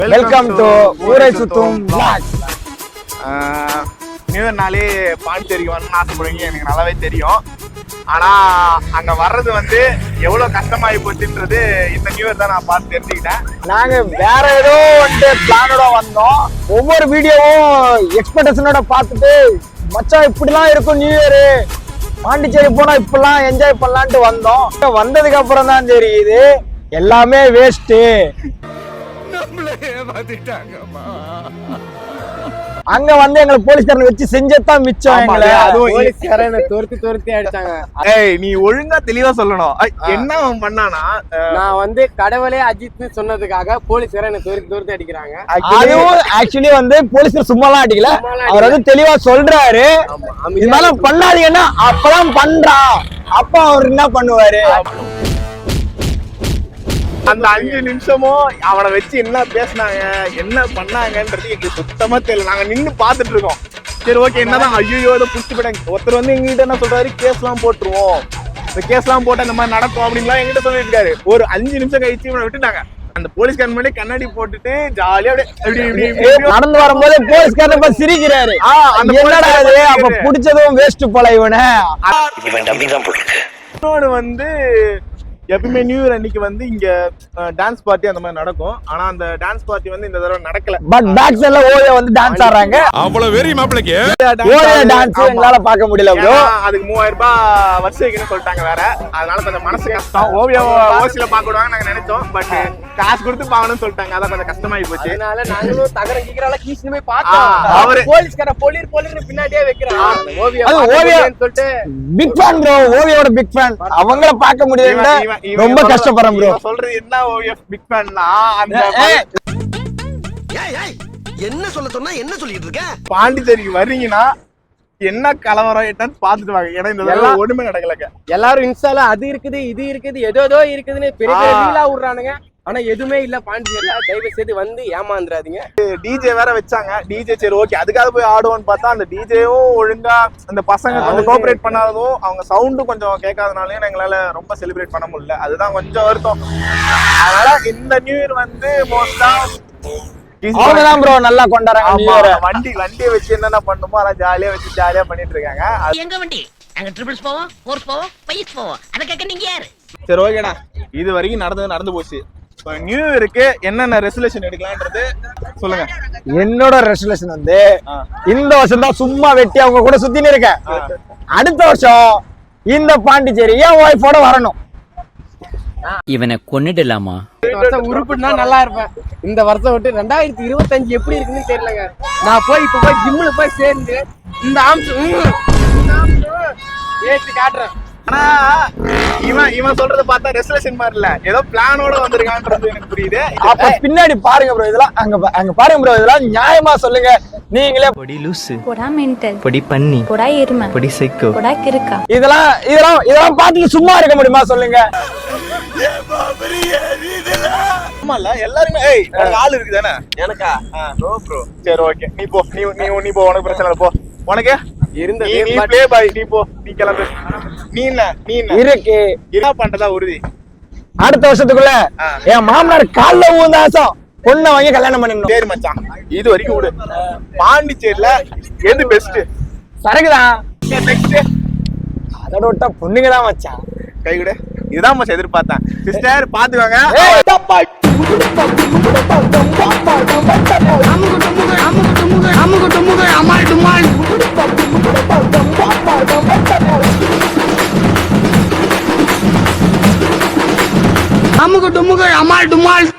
Welcome to ஊரை சுத்தும் vlog. New இயர்னாலே பாண்டிச்சேரிக்கு வரணும்னு ஆசைப்படுவீங்க, எனக்கு நல்லாவே தெரியும். ஆனா அங்க வர்றது வந்து எவ்வளவு கஷ்டமாயி போச்சுன்றது இந்த நியூ இயர் தான் நான் பார்த்து தெரிஞ்சுக்கிட்டேன். நாங்க வேற ஏதோ வந்து பிளானோட வந்தோம். ஒவ்வொரு வீடியோவும் எக்ஸ்பெக்டேஷனோட பார்த்துட்டு மச்சான் இப்படிலாம் இருக்கும் நியூ இயர், பாண்டிச்சேரி போனா இப்படிலாம் என்ஜாய் பண்ணலான்ட்டு வந்தோம். வந்ததுக்கு அப்புறம் தான் தெரியுது எல்லாமே வேஸ்ட். அங்க வந்து எங்களுக்கு போலீஸ்காரன் வச்சு செஞ்சதான் மிச்சம். போலீஸ்காரன் துரத்தி அடிச்சாங்க. ஏய், நீ ஒழுங்கா தெளிவா சொல்லணும். என்ன அவன் பண்ணானா? நான் வந்து கடவுளே அஜித் சொன்னதுக்காக போலீஸ்காரன் துரத்தி அடிக்கிறாங்க. அதுவும் ஆக்சுவலி வந்து போலீஸ்காரர் சும்மாலாம் அடிக்கல, அவர் வந்து தெளிவா சொல்றாரு இது மாதிரி பண்ணாதீங்கன்னா. அப்பதான் பண்றான், அப்ப அவர் என்ன பண்ணுவாரு? அந்த 5 நிமிஷமும் அவனை வச்சு என்ன பேசினாங்க, என்ன பண்ணாங்கன்றது எங்களுக்கு சுத்தமா தெரியல. நாங்க நின்று பாத்துட்டு இருக்கோம். சரி, ஓகே, என்னதான் ஐயோ இதை புடிச்சு போயிட்டாங்க. ஒருத்தர் வந்து எங்ககிட்ட என்ன சொல்றாரு, கேஸ் எல்லாம் போட்டுருவோம், இந்த கேஸ் எல்லாம் போட்டா இந்த மாதிரி நடக்கும் அப்படின்லாம் எங்கிட்ட சொல்லிட்டு இருக்காரு. ஒரு 5 நிமிஷம் கழிச்சு இவனை விட்டுட்டாங்க. அந்த போலீஸ்காரன் மேலே கண்ணாடி போட்டுட்டு ஜாலியா நடந்து வரும்போது போலீஸ்காரன் சிரிக்கிறாரு. என்னடா இது, அப்ப புடிச்சதும் வேஸ்ட் போல இவனை. இன்னொன்னு வந்து எப்பவுமே நியூ இயர் அன்னைக்கு வந்து இங்க டான்ஸ் பார்ட்டி அந்த மாதிரி நடக்கும். ஆனா அந்த டான்ஸ் பார்ட்டி வந்து இந்த தடவை நடக்கல. பட் பேக் சைடுல ஓவியா வந்து டான்ஸ் ஆடுறாங்க. அவ்வளவு வெரி மாப்பிளைக்கு ஓவியா டான்ஸ் எங்களால பார்க்க முடியல ப்ரோ. அதுக்கு 3000 ரூபாய் வரிசைக்குன்னு சொல்லிட்டாங்க வேற. அதனால கொஞ்சம் மனசு கஷ்டம். ஓவியா ஓசில பார்க்க விடுவாங்க நாங்க நினைச்சோம். பட் காசு கொடுத்து பாக்கணும்னு சொல்லிட்டாங்க. அதான் கொஞ்சம் கஷ்டமாயி போச்சு. அதனால நாங்களும் தகரம் கீக்கறால கீஸ்னு போய் பார்த்தோம். அவர் போலீஸ்கார போலீர்னு பின்னாடியே வைக்கிறான். ஓவியா சொல்லிட்டு பிக் ஃபேன் ப்ரோ, ஓவியோட பிக் ஃபேன். அவங்கள பார்க்க முடியல, ரொம்ப கஷ்டப்படுறேன் ப்ரோ. சொல்றது என்ன ஓவிஎஃப் பிக் ஃபேன்னா, அந்த என்ன சொல்ல சொன்னா என்ன சொல்லிட்டு இருக்க? பாண்டிச்சேரிக்கு வர்றீங்கன்னா என்ன கலவரம் என்னன்னு பாத்துட்டு வாங்க. ஏன்னா இந்த தடவை ஒண்ணுமே நடக்கலங்க. எல்லாரும் இன்ஸ்டால அது இருக்குது இது இருக்குது ஏதோ இருக்குதுன்னு பெரிய பெரிய ரீலா விடுறானுங்க. ஆனா எதுவுமே இல்ல பாண்டிச்சேரியில. தயவு செய்து வந்து ஏமாந்துறாதீங்க. டிஜே வேற வச்சாங்க. டிஜே சரி ஓகே அதுக்காக போய் ஆடுவோம்னு பார்த்தா அந்த டிஜேவும் ஒழுங்கா அந்த பசங்க கொஞ்சம் கோஆபரேட் பண்ணாததும் அவங்க சவுண்டும் கொஞ்சம் கேட்காதனாலே எங்களால ரொம்ப செலிப்ரேட் பண்ண முடியல. அதுதான் கொஞ்சம் வருத்தம். அதனால இந்த நியூ இயர் வந்து மோஸ்டா அவங்கதான் ப்ரோ நல்லா கொண்டாடுறாங்க. வண்டியை வச்சு என்னென்ன பண்ணுமோ அதான் ஜாலியா வச்சு ஜாலியா பண்ணிட்டு இருக்காங்க. எங்க வண்டி அங்க ட்ரிபிள்ஸ் போவோம், ஃபோர்ஸ் போவோம், பைஸ் போவோம். அத கேக்க நீங்க யாரு? சரி ஓகேடா, இது வரைக்கும் நடந்து போச்சு. நியூ இயருக்கு என்னென்ன ரெசல்யூஷன் எடுக்கலாம்ன்றது சொல்லுங்க. என்னோட ரெசல்யூஷன் வந்து இந்த வருஷம் தான் சும்மா வெட்டி அவங்க கூட சுத்தின்னு இருக்கேன். அடுத்த வருஷம் இந்த பாண்டிச்சேரி என் ஒய்ஃபோட வரணும். இவனை கொன்னுடலாமா? உருப்புனா நல்லா இருப்பேன். இந்த வருஷம் விட்டு 2025 எப்படி இருக்குன்னு தெரியலங்க. நான் இப்ப போய் ஜிம்ல போய் சேர்ந்து இந்த ஏற்றி காட்டுறேன். ஆனா இவன் சொல்றத பார்த்தா ரெசல்யூஷன் மாதிரி இல்ல, ஏதோ பிளானோட வந்திருக்கான்றது எனக்கு புரியுது. அப்ப பின்னாடி பாருங்க ப்ரோ, இதெல்லாம் அங்க பாருங்க ப்ரோ, இதெல்லாம் நியாயமா சொல்லுங்க நீங்களே. பொடி லூசு, போடா மென்டல், பொடி பண்ணி, போடா எருமை, பொடி சைக்கோ, போடா கிறுக்கா. இதெல்லாம் பார்த்துட்டு சும்மா இருக்க முடியுமா சொல்லுங்க? ஆமா இல்ல எல்லாருமே ஆள் இருக்கு தானே எனக்கா? சரி ஓகே, நீ போ, நீ போ, உனக்கு பிரச்சனை இல்ல, போ. உனக்கு இருந்த நீ ப்ளே பாய், நீ போ, நீ கிளம்பு. நீ இருக்கு என்ன பண்றதா உறுதி? அடுத்த வருஷத்துக்குள்ள என் மாமனார் கால்ல ஊந்தாசம் பொண்ணை வாங்கி கல்யாணம் பண்ணிடணும். சரி மச்சான், இது வரைக்கும் விடு. பாண்டிச்சேரியில எது பெஸ்ட்? சரக்குதான். அதோட விட்டா பொண்ணுங்க தான் மச்சான். கை விடு, இதுதான் மச்சான் எதிர்பார்த்தேன். சிஸ்டர் பாத்துவாங்க. அமுகு டுமுகு அமால் டுமால்.